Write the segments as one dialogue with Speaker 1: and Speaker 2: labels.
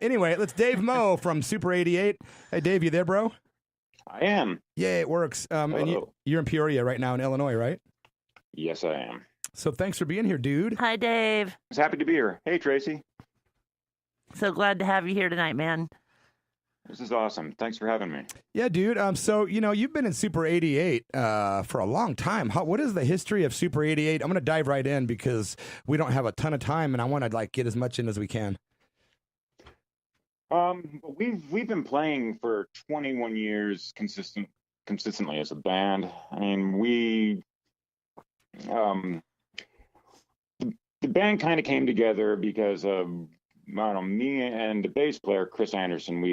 Speaker 1: Anyway, let's Dave Moe from Super 88. Hey, Dave, you there, bro?
Speaker 2: I am.
Speaker 1: Yeah, it works. And you're in Peoria right now in Illinois, right?
Speaker 2: Yes, I am.
Speaker 1: So thanks for being here, dude.
Speaker 3: Hi, Dave.
Speaker 2: I was happy to be here. Hey, Tracy.
Speaker 3: So glad to have you here tonight, man.
Speaker 2: This is awesome. Thanks for having me.
Speaker 1: Yeah, dude. So, you've been in Super 88 for a long time. What is the history of Super 88? I'm going to dive right in because we don't have a ton of time, and I want to get as much in as we can.
Speaker 2: We've been playing for 21 years consistently as a band. I mean, the band kind of came together because of me and the bass player Chris Anderson.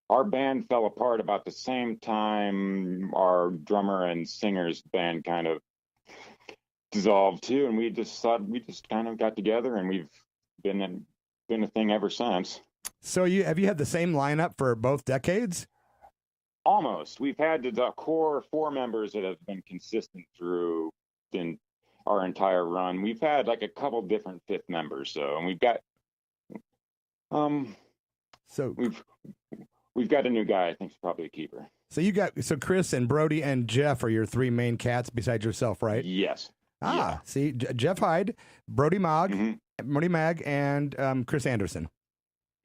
Speaker 2: Our band fell apart about the same time our drummer and singer's band kind of dissolved too, and we just kind of got together, and we've been a thing ever since.
Speaker 1: So have you had the same lineup for both decades?
Speaker 2: Almost. We've had the core 4 members that have been consistent through our entire run. We've had a couple different 5th members, and we've got we've got a new guy. I think is probably a keeper.
Speaker 1: So Chris and Brody and Jeff are your 3 main cats besides yourself, right?
Speaker 2: Yes.
Speaker 1: See, Jeff Hyde, Brody Mag, and Chris Anderson.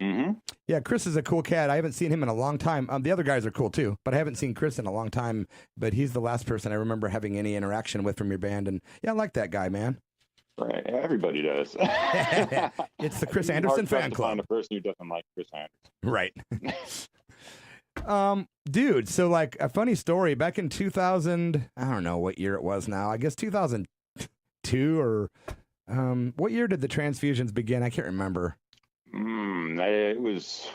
Speaker 2: Mm-hmm.
Speaker 1: Yeah, Chris is a cool cat. I haven't seen him in a long time. The other guys are cool too, but I haven't seen Chris in a long time. But he's the last person I remember having any interaction with from your band, and yeah, I like that guy, man.
Speaker 2: Right, everybody does.
Speaker 1: It's the Chris Anderson fan club.
Speaker 2: Find a person who doesn't like Chris Anderson.
Speaker 1: Right. Dude, so a funny story. Back in 2000, I don't know what year it was now. I guess 2002 or what year did the Transfusions begin? I can't remember.
Speaker 2: It was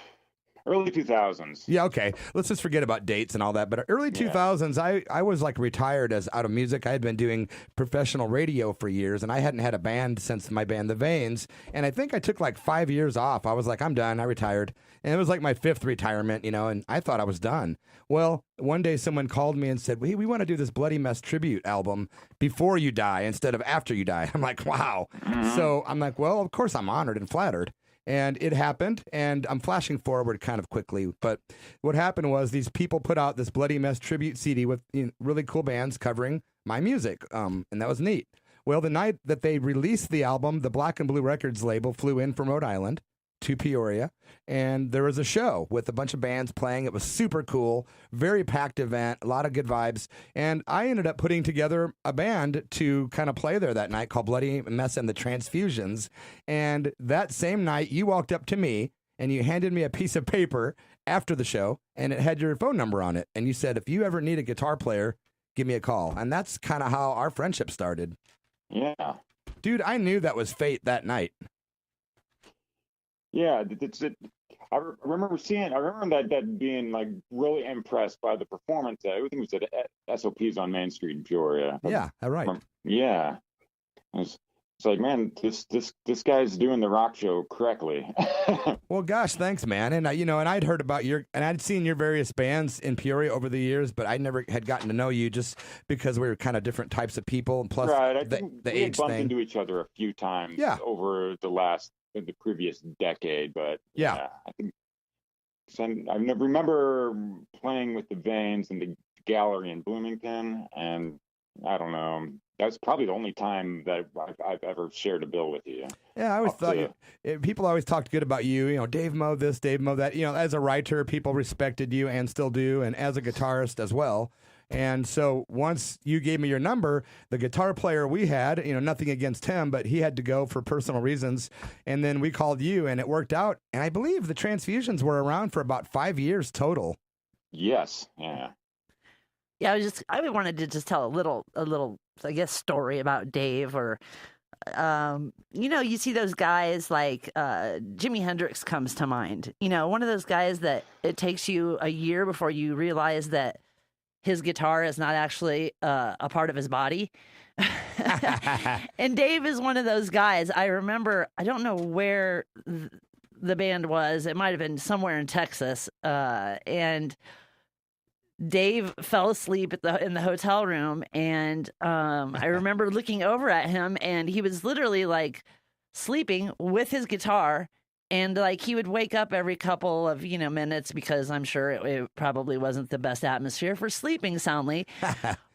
Speaker 2: early 2000s.
Speaker 1: Yeah, okay. Let's just forget about dates and all that. But early 2000s, I was retired as out of music. I had been doing professional radio for years, and I hadn't had a band since my band, The Veins. And I think I took 5 years off. I was like, I'm done. I retired. And it was my 5th retirement, and I thought I was done. Well, one day someone called me and said, we want to do this Bloody Mess tribute album before you die instead of after you die. I'm like, wow. Mm-hmm. So I'm like, well, of course I'm honored and flattered. And it happened, and I'm flashing forward kind of quickly. But what happened was these people put out this Bloody Mess tribute CD with really cool bands covering my music, and that was neat. Well, the night that they released the album, the Black and Blue Records label flew in from Rhode Island to Peoria, and there was a show with a bunch of bands playing. It was super cool, very packed event, a lot of good vibes, and I ended up putting together a band to kind of play there that night called Bloody Mess and the Transfusions, and that same night you walked up to me and you handed me a piece of paper after the show, and it had your phone number on it, and you said, if you ever need a guitar player, give me a call. And that's kind of how our friendship started.
Speaker 2: Yeah.
Speaker 1: Dude, I knew that was fate that night.
Speaker 2: Yeah, I remember that being really impressed by the performance. Everything was at SOP's on Main Street in Peoria.
Speaker 1: Yeah, right.
Speaker 2: Yeah, it's man, this guy's doing the rock show correctly.
Speaker 1: Well, gosh, thanks, man. And and I'd heard about I'd seen your various bands in Peoria over the years, but I never had gotten to know you just because we were kind of different types of people. And plus,
Speaker 2: right,
Speaker 1: the age
Speaker 2: bumped
Speaker 1: thing.
Speaker 2: into each other a few times.
Speaker 1: Yeah.
Speaker 2: Over the previous decade, but
Speaker 1: yeah,
Speaker 2: I think I remember playing with the Veins in the gallery in Bloomington, and I don't know. That's probably the only time that I've ever shared a bill with you.
Speaker 1: Yeah, I always thought people always talked good about you. Dave Moe this, Dave Moe that. As a writer, people respected you and still do, and as a guitarist as well. And so once you gave me your number, the guitar player we had, nothing against him, but he had to go for personal reasons. And then we called you, and it worked out. And I believe the Transfusions were around for about 5 years total.
Speaker 2: Yes. Yeah.
Speaker 3: Yeah, I wanted to just tell a little, I guess, story about Dave, or, you see those guys like Jimi Hendrix comes to mind. One of those guys that it takes you a year before you realize that his guitar is not actually a part of his body. And Dave is one of those guys. I remember, I don't know where the band was. It might have been somewhere in Texas. And Dave fell asleep in the hotel room. And I remember looking over at him, and he was literally sleeping with his guitar. And like he would wake up every couple of minutes because I'm sure it probably wasn't the best atmosphere for sleeping soundly.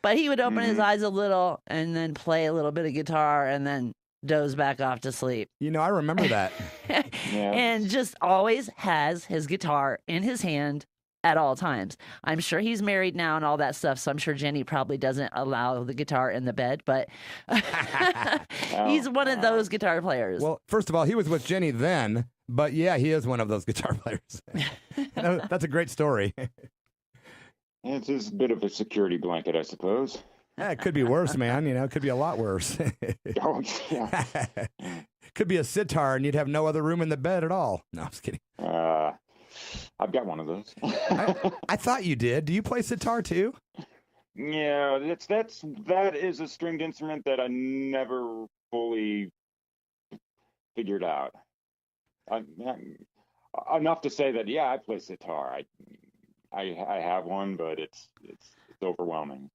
Speaker 3: But he would open his eyes a little and then play a little bit of guitar and then doze back off to sleep.
Speaker 1: I remember that.
Speaker 3: And just always has his guitar in his hand at all times. I'm sure he's married now and all that stuff, so I'm sure Jenny probably doesn't allow the guitar in the bed, but he's one of those guitar players.
Speaker 1: Well, first of all, he was with Jenny then, but yeah, he is one of those guitar players. That's a great story.
Speaker 2: It's just a bit of a security blanket, I suppose.
Speaker 1: Yeah, it could be worse, man. It could be a lot worse.
Speaker 2: Oh, yeah.
Speaker 1: Could be a sitar and you'd have no other room in the bed at all. No, I'm just kidding.
Speaker 2: I've got one of those.
Speaker 1: I thought you did. Do you play sitar too?
Speaker 2: Yeah, that is a stringed instrument that I never fully figured out. Enough to say that, yeah, I play sitar. I have one, but it's overwhelming.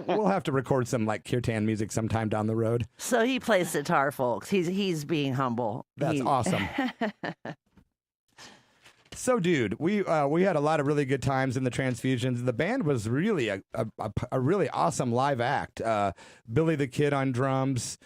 Speaker 1: We'll have to record some like kirtan music sometime down the road.
Speaker 3: So he plays sitar, folks. He's being humble.
Speaker 1: That's awesome. So, dude, we had a lot of really good times in the Transfusions. The band was really a really awesome live act. Billy the Kid on drums,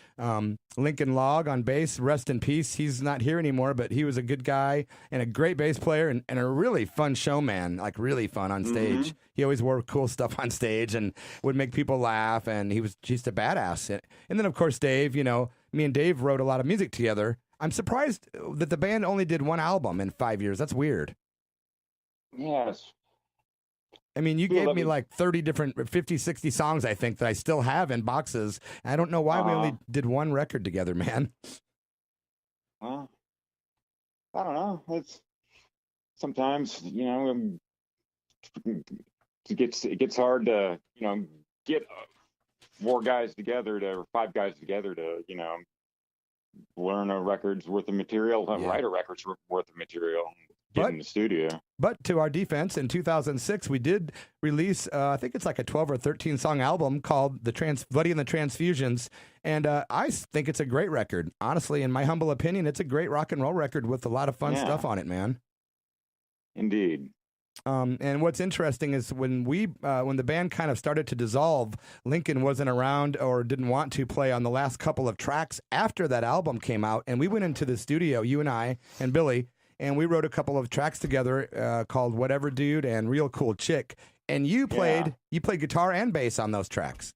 Speaker 1: Lincoln Log on bass. Rest in peace. He's not here anymore, but he was a good guy and a great bass player and a really fun showman, like really fun on stage. Mm-hmm. He always wore cool stuff on stage and would make people laugh, and he was just a badass. And then, of course, Dave, me and Dave wrote a lot of music together. I'm surprised that the band only did one album in 5 years. That's weird.
Speaker 2: Yes.
Speaker 1: I mean, you gave me like 30 different, 50, 60 songs, I think, that I still have in boxes. I don't know why we only did one record together, man.
Speaker 2: Well, I don't know. It's sometimes, it gets hard to, get 4 guys together or 5 guys together to, learn a record's worth of material, write a record's worth of material, get in the studio.
Speaker 1: But to our defense, in 2006, we did release, I think it's like a 12 or 13 song album called Bloody and the Transfusions. And I think it's a great record. Honestly, in my humble opinion, it's a great rock and roll record with a lot of fun stuff on it, man.
Speaker 2: Indeed.
Speaker 1: And what's interesting is when the band kind of started to dissolve, Lincoln wasn't around or didn't want to play on the last couple of tracks after that album came out. And we went into the studio, you and I and Billy, and we wrote a couple of tracks together called Whatever Dude and Real Cool Chick. And you played guitar and bass on those tracks.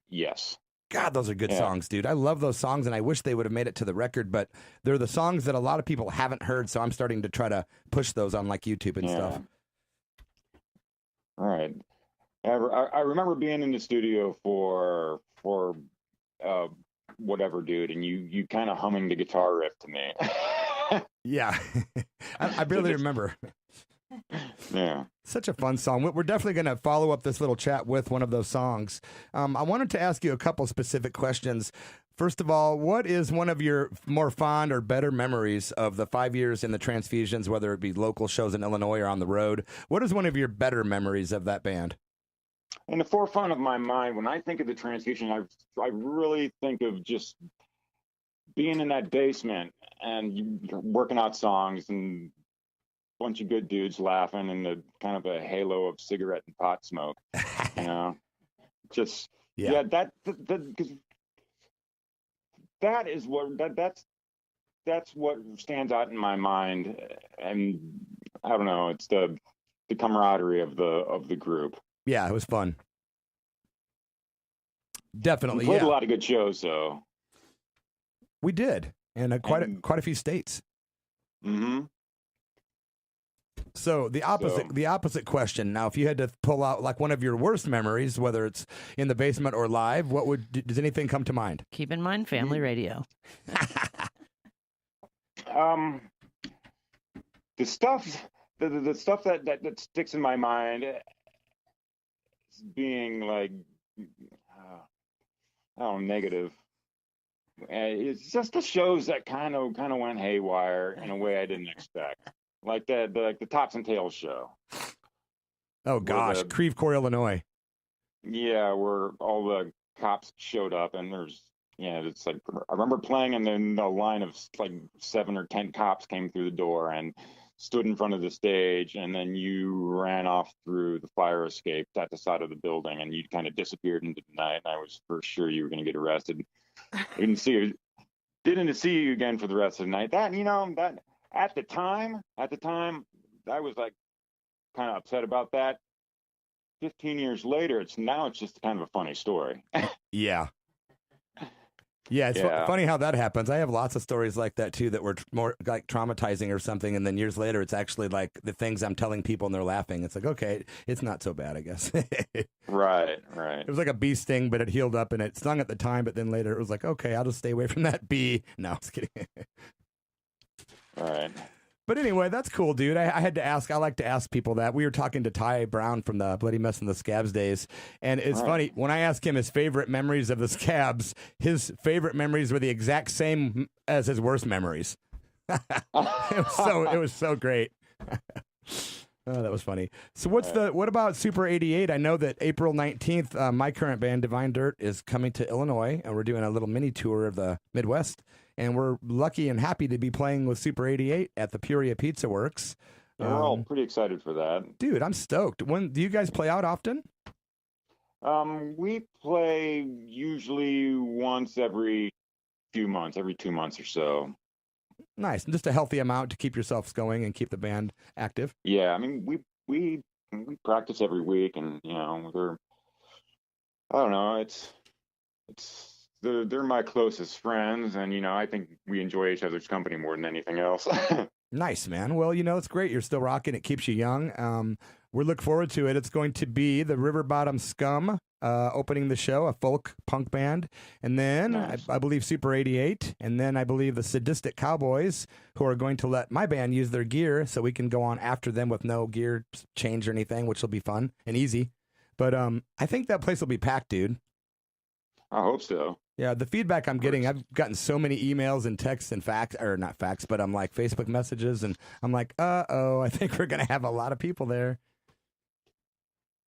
Speaker 2: Yes.
Speaker 1: God, those are good songs, dude. I love those songs, and I wish they would have made it to the record, but they're the songs that a lot of people haven't heard, so I'm starting to try to push those on like YouTube and stuff.
Speaker 2: All right. I remember being in the studio for Whatever Dude, and you kind of humming the guitar riff to me.
Speaker 1: Yeah. I barely remember.
Speaker 2: Yeah.
Speaker 1: Such a fun song. We're definitely going to follow up this little chat with one of those songs. I wanted to ask you a couple specific questions. First of all, what is one of your more fond or better memories of the 5 years in the Transfusions, whether it be local shows in Illinois or on the road? What is one of your better memories of that band?
Speaker 2: In the forefront of my mind, when I think of the Transfusion, I really think of just being in that basement and working out songs and a bunch of good dudes laughing and the kind of a halo of cigarette and pot smoke. Just that is that's what stands out in my mind, and I don't know, it's the camaraderie of the group.
Speaker 1: Yeah, it was fun. Definitely.
Speaker 2: We played a lot of good shows, though.
Speaker 1: We did, and quite a few states.
Speaker 2: Mm-hmm.
Speaker 1: So the opposite question. Now, if you had to pull out like one of your worst memories, whether it's in the basement or live, does anything come to mind?
Speaker 3: Keep in mind, family radio.
Speaker 2: The stuff that sticks in my mind is being like, negative. It's just the shows that kind of went haywire in a way I didn't expect. Like the Tops and Tails show.
Speaker 1: Oh gosh, Creve Coeur, Illinois.
Speaker 2: Yeah, where all the cops showed up and there's Yeah, it's like I remember playing, and then a line of like 7 or 10 cops came through the door and stood in front of the stage, and then you ran off through the fire escape at the side of the building, and you kind of disappeared into the night. And I was for sure you were going to get arrested. Didn't see you again for the rest of the night. That at the time, I was like kind of upset about that. 15 years later, it's just kind of a funny story.
Speaker 1: Yeah. Yeah, it's funny how that happens. I have lots of stories like that too that were more like traumatizing or something, and then years later it's actually like the things I'm telling people and they're laughing. It's like, okay, it's not so bad, I guess.
Speaker 2: Right.
Speaker 1: It was like a bee sting, but it healed up and it stung at the time, but then later it was like, okay, I'll just stay away from that bee. No, I was kidding.
Speaker 2: Right.
Speaker 1: But anyway, that's cool, dude. I had to ask. I like to ask people that. We were talking to Ty Brown from the Bloody Mess and the Scabs days, and it's funny when I asked him his favorite memories of the Scabs. His favorite memories were the exact same as his worst memories. It was so great. Oh, that was funny. So what about Super 88? I know that April 19th, my current band, Divine Dirt, is coming to Illinois, and we're doing a little mini tour of the Midwest. And we're lucky and happy to be playing with Super 88 at the Peoria Pizza Works.
Speaker 2: Yeah, we're all pretty excited for that.
Speaker 1: Dude, I'm stoked. When do you guys play out often?
Speaker 2: We play usually once every few months, every 2 months or so.
Speaker 1: Nice. Just a healthy amount to keep yourselves going and keep the band active.
Speaker 2: Yeah, I mean, we practice every week, and I don't know, they're my closest friends, and I think we enjoy each other's company more than anything else.
Speaker 1: Nice, man. Well, it's great. You're still rocking. It keeps you young. We look forward to it. It's going to be the River Bottom Scum opening the show, a folk punk band. And then
Speaker 2: Nice.
Speaker 1: I believe Super 88. And then I believe the Sadistic Cowboys, who are going to let my band use their gear so we can go on after them with no gear change or anything, which will be fun and easy. But I think that place will be packed, dude.
Speaker 2: I hope so.
Speaker 1: Yeah, the feedback I'm getting, I've gotten so many emails and texts and not facts, but I'm like Facebook messages, and I'm like, I think we're going to have a lot of people there.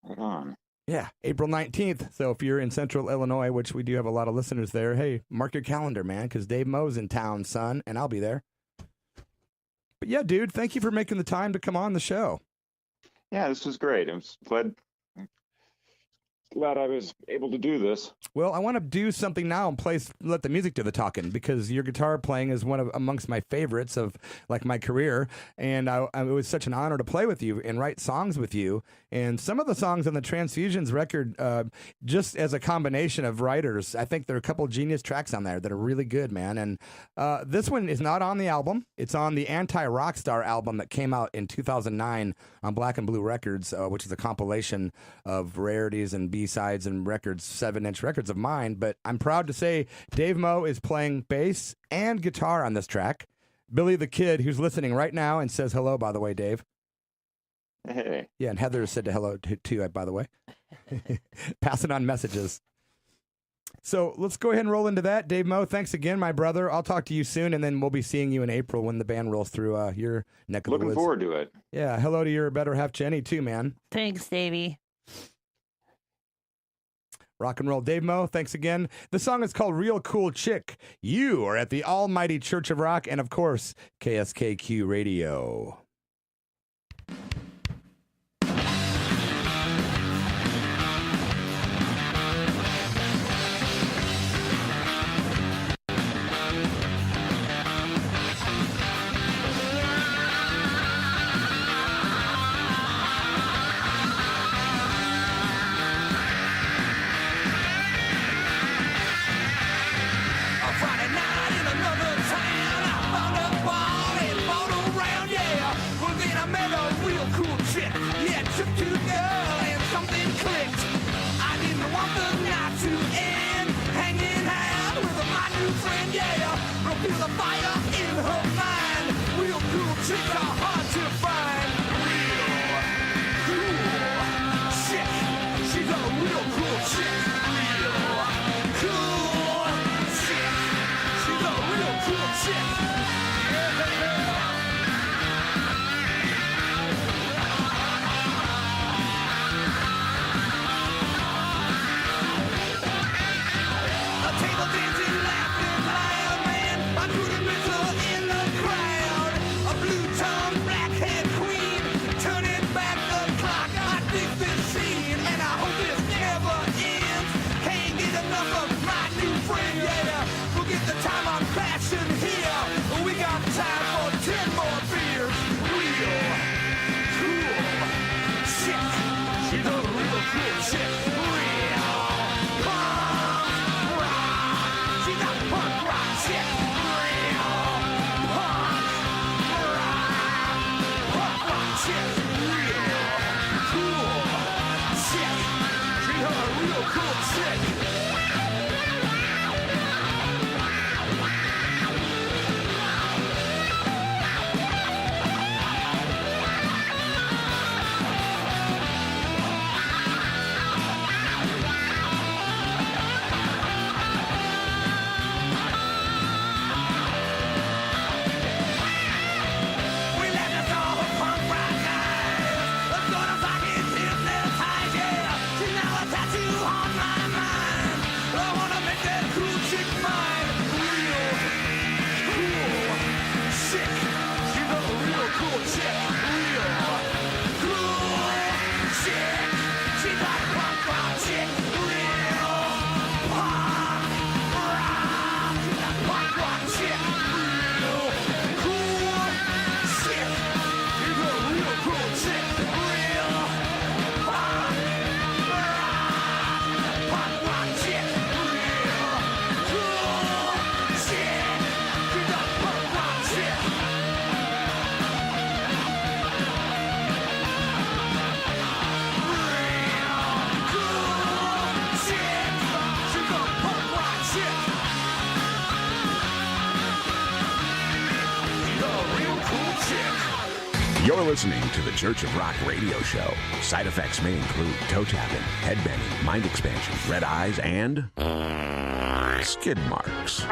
Speaker 2: Right on.
Speaker 1: Yeah, April 19th. So if you're in Central Illinois, which we do have a lot of listeners there, hey, mark your calendar, man, because Dave Moe's in town, son, and I'll be there. But yeah, dude, thank you for making the time to come on the show.
Speaker 2: Yeah, this was great. I'm glad I was able to do this.
Speaker 1: Well, I want to do something now and let the music do the talking, because your guitar playing is amongst my favorites of like my career, and it was such an honor to play with you and write songs with you. And some of the songs on the Transfusions record, just as a combination of writers, I think there are a couple of genius tracks on there that are really good, man. And this one is not on the album. It's on the Anti-Rockstar album that came out in 2009 on Black and Blue Records, which is a compilation of rarities and B-sides and records, 7-inch records of mine. But I'm proud to say Dave Moe is playing bass and guitar on this track. Billy the Kid, who's listening right now and says hello, by the way, Dave.
Speaker 2: Hey.
Speaker 1: Yeah, and Heather said hello to you, by the way. Passing on messages. So let's go ahead and roll into that. Dave Moe, thanks again, my brother. I'll talk to you soon, and then we'll be seeing you in April when the band rolls through your neck of the woods.
Speaker 2: Looking forward to it.
Speaker 1: Yeah, hello to your better half, Jenny, too, man.
Speaker 3: Thanks, Davey.
Speaker 1: Rock and roll. Dave Moe, thanks again. The song is called Real Cool Chick. You are at the almighty Church of Rock and, of course, KSKQ Radio.
Speaker 4: Table dancing You're listening to the Church of Rock radio show. Side effects may include toe tapping, head banging, mind expansion, red eyes, and skid marks.